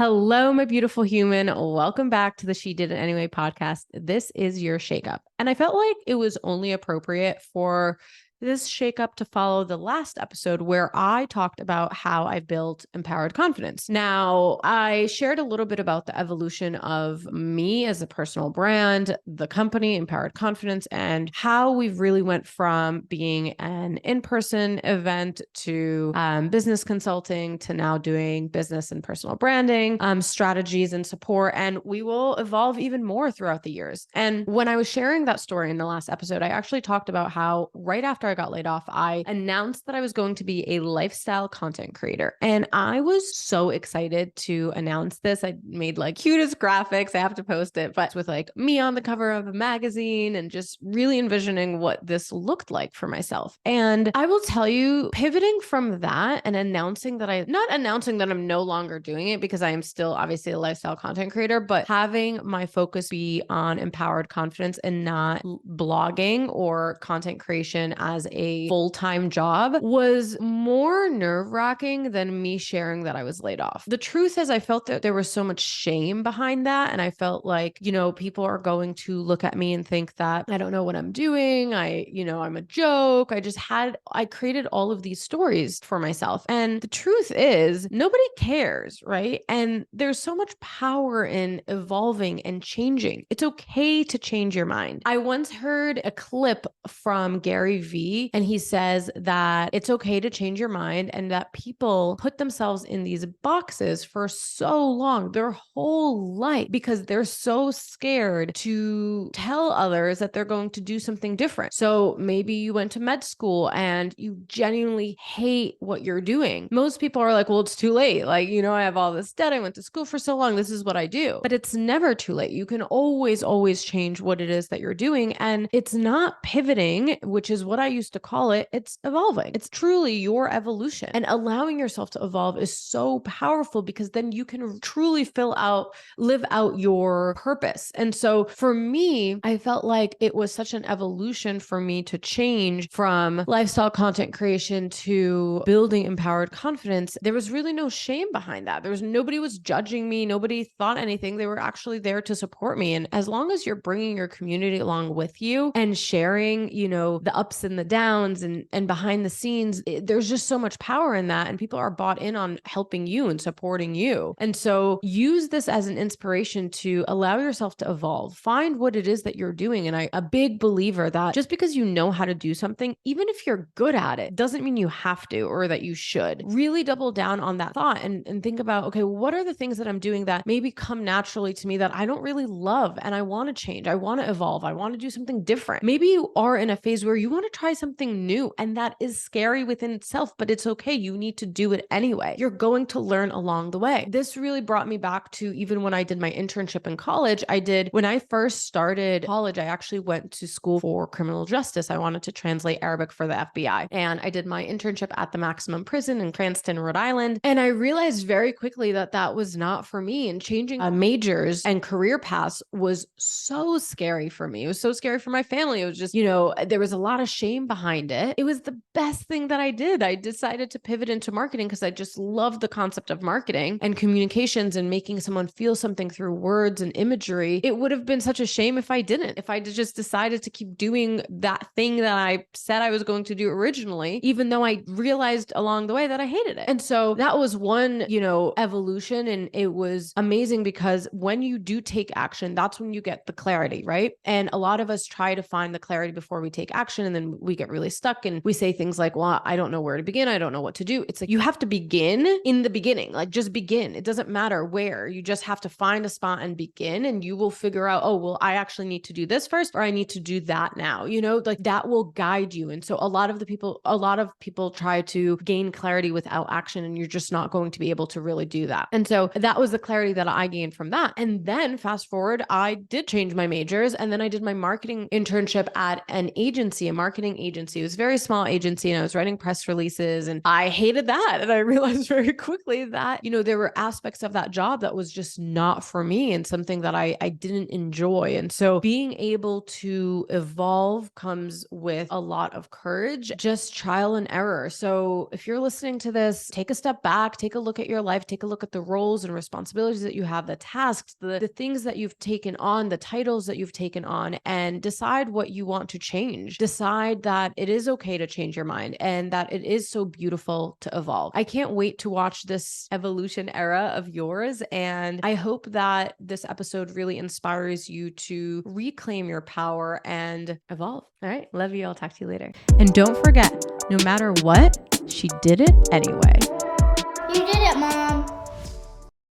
Hello, my beautiful human. Welcome back to the She Did It Anyway podcast. This is your shakeup. And I felt like it was only appropriate for this shakeup to follow the last episode where I talked about how I built empowered confidence. Now, I shared a little bit about the evolution of me as a personal brand, the company, Empowered Confidence, and how we've really went from being an in-person event to business consulting to now doing business and personal branding, strategies and support. And we will evolve even more throughout the years. And when I was sharing that story in the last episode, I actually talked about how right after I got laid off, I announced that I was going to be a lifestyle content creator. And I was so excited to announce this. I made like cutest graphics. I have to post it, but with like me on the cover of a magazine and just really envisioning what this looked like for myself. And I will tell you, pivoting from that and not announcing that I'm no longer doing it because I am still obviously a lifestyle content creator, but having my focus be on empowered confidence and not blogging or content creation as a full-time job was more nerve-wracking than me sharing that I was laid off. The truth is I felt that there was so much shame behind that. And I felt like, people are going to look at me and think that I don't know what I'm doing. I'm a joke. I created all of these stories for myself. And the truth is nobody cares, right? And there's so much power in evolving and changing. It's okay to change your mind. I once heard a clip from Gary Vee, and he says that it's okay to change your mind and that people put themselves in these boxes for so long, their whole life, because they're so scared to tell others that they're going to do something different. So maybe you went to med school and you genuinely hate what you're doing. Most people are like, well, it's too late. I have all this debt. I went to school for so long. This is what I do. But it's never too late. You can always change what it is that you're doing. And it's not pivoting, which is what I used to call it. It's evolving. It's truly your evolution. And allowing yourself to evolve is so powerful because then you can truly live out your purpose. And so for me, I felt like it was such an evolution for me to change from lifestyle content creation to building empowered confidence. There was really no shame behind that. Nobody was judging me. Nobody thought anything. They were actually there to support me. And as long as you're bringing your community along with you and sharing, the ups and the downs and behind the scenes, there's just so much power in that. And people are bought in on helping you and supporting you. And so use this as an inspiration to allow yourself to evolve. Find what it is that you're doing. And I'm a big believer that just because you know how to do something, even if you're good at it, doesn't mean you have to or that you should. Really double down on that thought and think about, okay, what are the things that I'm doing that maybe come naturally to me that I don't really love and I want to change. I want to evolve. I want to do something different. Maybe you are in a phase where you want to try something new and that is scary within itself, but it's okay. You need to do it anyway. You're going to learn along the way. This really brought me back to even when I did my internship in college. When I first started college, I actually went to school for criminal justice. I wanted to translate Arabic for the FBI. And I did my internship at the maximum prison in Cranston, Rhode Island. And I realized very quickly that that was not for me. And changing majors and career paths was so scary for me. It was so scary for my family. It was just, there was a lot of shame behind it. It was the best thing that I did. I decided to pivot into marketing because I just loved the concept of marketing and communications and making someone feel something through words and imagery. It would have been such a shame if I didn't, if I just decided to keep doing that thing that I said I was going to do originally, even though I realized along the way that I hated it. And so that was one, evolution. And it was amazing because when you do take action, that's when you get the clarity, right? And a lot of us try to find the clarity before we take action. And then we get really stuck and we say things like, well, I don't know where to begin. I don't know what to do. It's like, you have to begin in the beginning, like just begin. It doesn't matter where. You just have to find a spot and begin, and you will figure out, oh, well, I actually need to do this first, or I need to do that now, like that will guide you. And so a lot of people try to gain clarity without action, and you're just not going to be able to really do that. And so that was the clarity that I gained from that. And then fast forward, I did change my majors, and then I did my marketing internship at an agency, a marketing agency. It was a very small agency, and I was writing press releases, and I hated that. And I realized very quickly that, there were aspects of that job that was just not for me and something that I didn't enjoy. And so being able to evolve comes with a lot of courage, just trial and error. So if you're listening to this, take a step back, take a look at your life, take a look at the roles and responsibilities that you have, the tasks, the things that you've taken on, the titles that you've taken on, and decide what you want to change. Decide that it is okay to change your mind and that it is so beautiful to evolve. I can't wait to watch this evolution era of yours. And I hope that this episode really inspires you to reclaim your power and evolve. All right. Love you. I'll talk to you later. And don't forget, no matter what, she did it anyway. You did it, Mom.